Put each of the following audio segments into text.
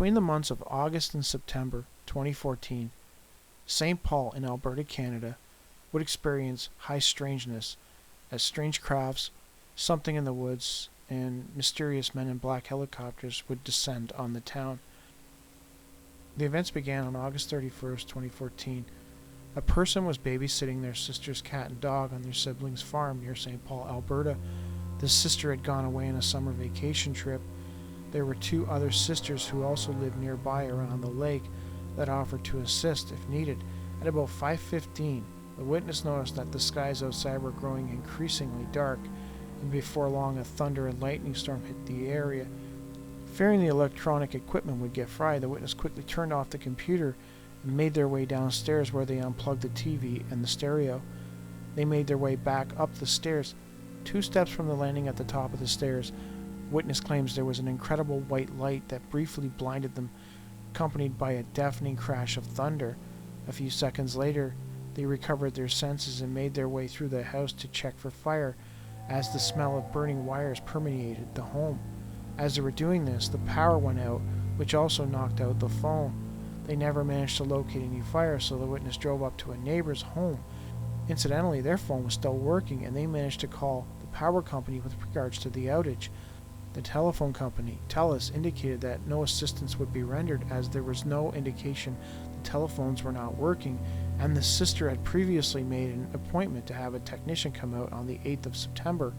Between the months of August and September 2014, St. Paul in Alberta, Canada, would experience high strangeness as strange crafts, something in the woods, and mysterious men in black helicopters would descend on the town. The events began on August 31st, 2014. A person was babysitting their sister's cat and dog on their siblings' farm near St. Paul, Alberta. The sister had gone away on a summer vacation trip. There were two other sisters who also lived nearby around the lake that offered to assist if needed. At about 5:15, the witness noticed that the skies outside were growing increasingly dark, and before long a thunder and lightning storm hit the area. Fearing the electronic equipment would get fried, the witness quickly turned off the computer and made their way downstairs, where they unplugged the TV and the stereo. They made their way back up the stairs. 2 steps from the landing at the top of the stairs, witness claims there was an incredible white light that briefly blinded them, accompanied by a deafening crash of thunder. A few seconds later, they recovered their senses and made their way through the house to check for fire, as the smell of burning wires permeated the home. As they were doing this, the power went out, which also knocked out the phone. They never managed to locate any fire, so the witness drove up to a neighbor's home. Incidentally, their phone was still working, and they managed to call the power company with regards to the outage. The telephone company, TELUS, indicated that no assistance would be rendered, as there was no indication the telephones were not working, and the sister had previously made an appointment to have a technician come out on the 8th of September.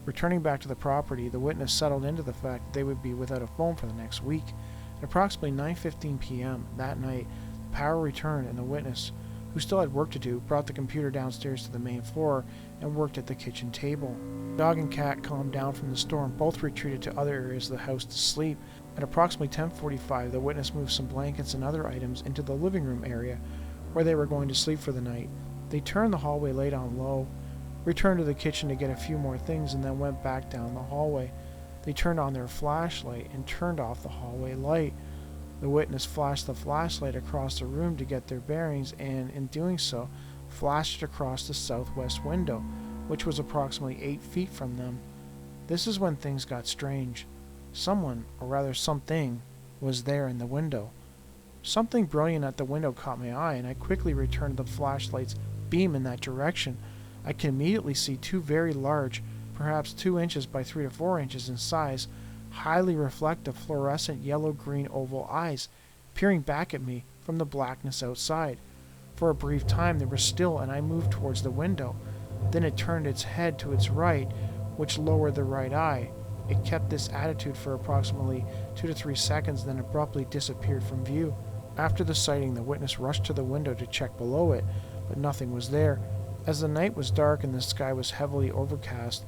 Returning back to the property, the witness settled into the fact that they would be without a phone for the next week. At approximately 9:15 p.m. that night, the power returned, and the witness, who still had work to do, brought the computer downstairs to the main floor and worked at the kitchen table. The dog and cat calmed down from the storm. Both retreated to other areas of the house to sleep. At approximately 10:45, the witness moved some blankets and other items into the living room area, where they were going to sleep for the night. They turned the hallway light on low, returned to the kitchen to get a few more things, and then went back down the hallway. They turned on their flashlight and turned off the hallway light. The witness flashed the flashlight across the room to get their bearings, and in doing so, flashed it across the southwest window, which was approximately 8 feet from them. This is when things got strange. Someone, or rather something, was there in the window. Something brilliant at the window caught my eye, and I quickly returned the flashlight's beam in that direction. I could immediately see 2 very large, perhaps 2 inches by 3 to 4 inches in size, highly reflective fluorescent yellow-green oval eyes peering back at me from the blackness outside. For a brief time they were still, and I moved towards the window. Then it turned its head to its right, which lowered the right eye. It kept this attitude for approximately 2 to 3 seconds, then abruptly disappeared from view. After the sighting, the witness rushed to the window to check below it, but nothing was there. As the night was dark and the sky was heavily overcast,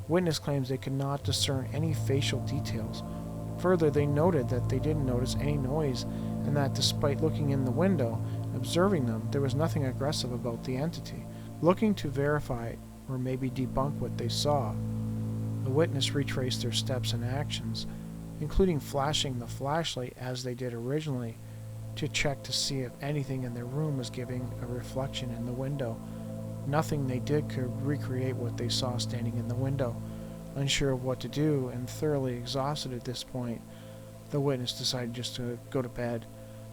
witness claims they could not discern any facial details. Further, they noted that they didn't notice any noise, and that despite looking in the window and observing them, there was nothing aggressive about the entity. Looking to verify or maybe debunk what they saw, the witness retraced their steps and actions, including flashing the flashlight as they did originally, to check to see if anything in their room was giving a reflection in the window. Nothing they did could recreate what they saw standing in the window. Unsure of what to do and thoroughly exhausted at this point, the witness decided just to go to bed.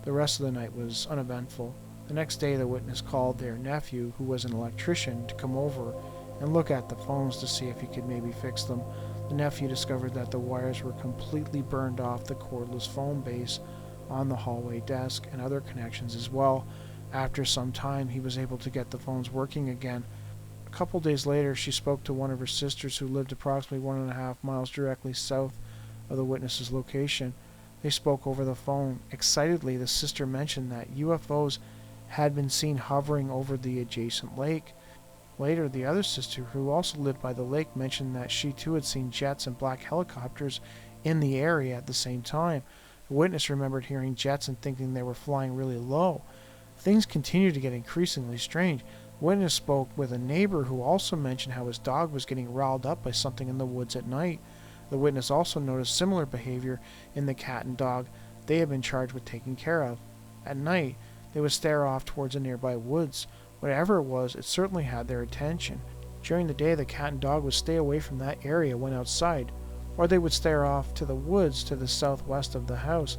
The rest of the night was uneventful. The next day, the witness called their nephew, who was an electrician, to come over and look at the phones to see if he could maybe fix them. The nephew discovered that the wires were completely burned off the cordless phone base on the hallway desk, and other connections as well. After some time, he was able to get the phones working again. A couple days later, she spoke to one of her sisters who lived approximately 1.5 miles directly south of the witness's location. They spoke over the phone. Excitedly, the sister mentioned that UFOs had been seen hovering over the adjacent lake. Later, the other sister, who also lived by the lake, mentioned that she too had seen jets and black helicopters in the area at the same time. The witness remembered hearing jets and thinking they were flying really low. Things continued to get increasingly strange. The witness spoke with a neighbor who also mentioned how his dog was getting riled up by something in the woods at night. The witness also noticed similar behavior in the cat and dog they had been charged with taking care of. At night, they would stare off towards the nearby woods. Whatever it was, it certainly had their attention. During the day, the cat and dog would stay away from that area when outside. or they would stare off to the woods to the southwest of the house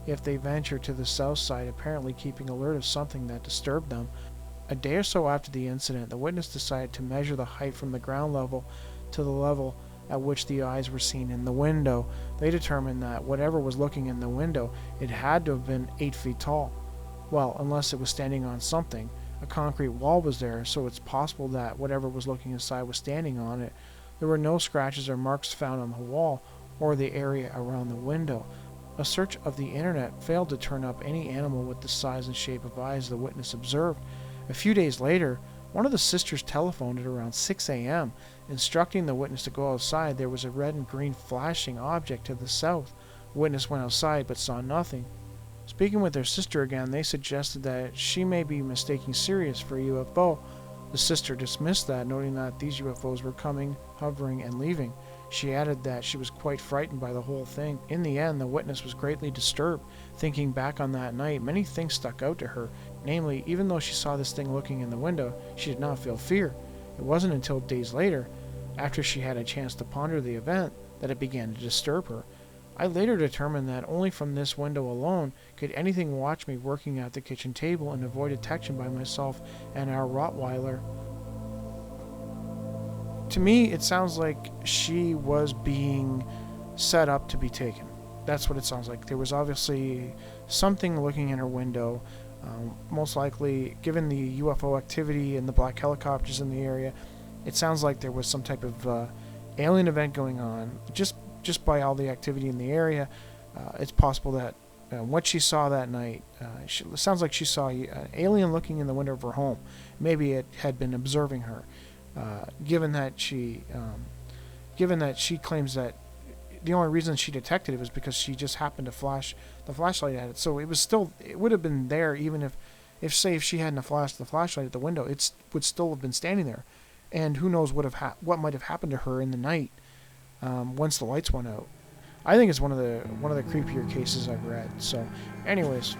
if they ventured to the south side, apparently keeping alert of something that disturbed them. A day or so after the incident, the witness decided to measure the height from the ground level to the level at which the eyes were seen in the window. They determined that whatever was looking in the window, it had to have been 8 feet tall. Well, unless it was standing on something. A concrete wall was there, so it's possible that whatever was looking inside was standing on it. There were no scratches or marks found on the wall or the area around the window. A search of the internet failed to turn up any animal with the size and shape of eyes the witness observed. A few days later, one of the sisters telephoned at around 6 a.m., instructing the witness to go outside. There was a red and green flashing object to the south. The witness went outside but saw nothing. Speaking with their sister again, they suggested that she may be mistaking Sirius for a UFO. The sister dismissed that, noting that these UFOs were coming, hovering, and leaving. She added that she was quite frightened by the whole thing. In the end, the witness was greatly disturbed. Thinking back on that night, many things stuck out to her. Namely, even though she saw this thing looking in the window, she did not feel fear. It wasn't until days later, after she had a chance to ponder the event, that it began to disturb her. I later determined that only from this window alone could anything watch me working at the kitchen table and avoid detection by myself and our Rottweiler. To me, it sounds like she was being set up to be taken. That's what it sounds like. There was obviously something looking in her window. Most likely, given the UFO activity and the black helicopters in the area, it sounds like there was some type of alien event going on. Just by all the activity in the area, it's possible that what she saw that night, it sounds like she saw an alien looking in the window of her home. Maybe it had been observing her. Given that she claims that the only reason she detected it was because she just happened to flash the flashlight at it. So it would have been there even if she hadn't flashed the flashlight at the window, it would still have been standing there. And who knows what might have happened to her in the night once the lights went out. I think it's one of the creepier cases I've read. So, anyways.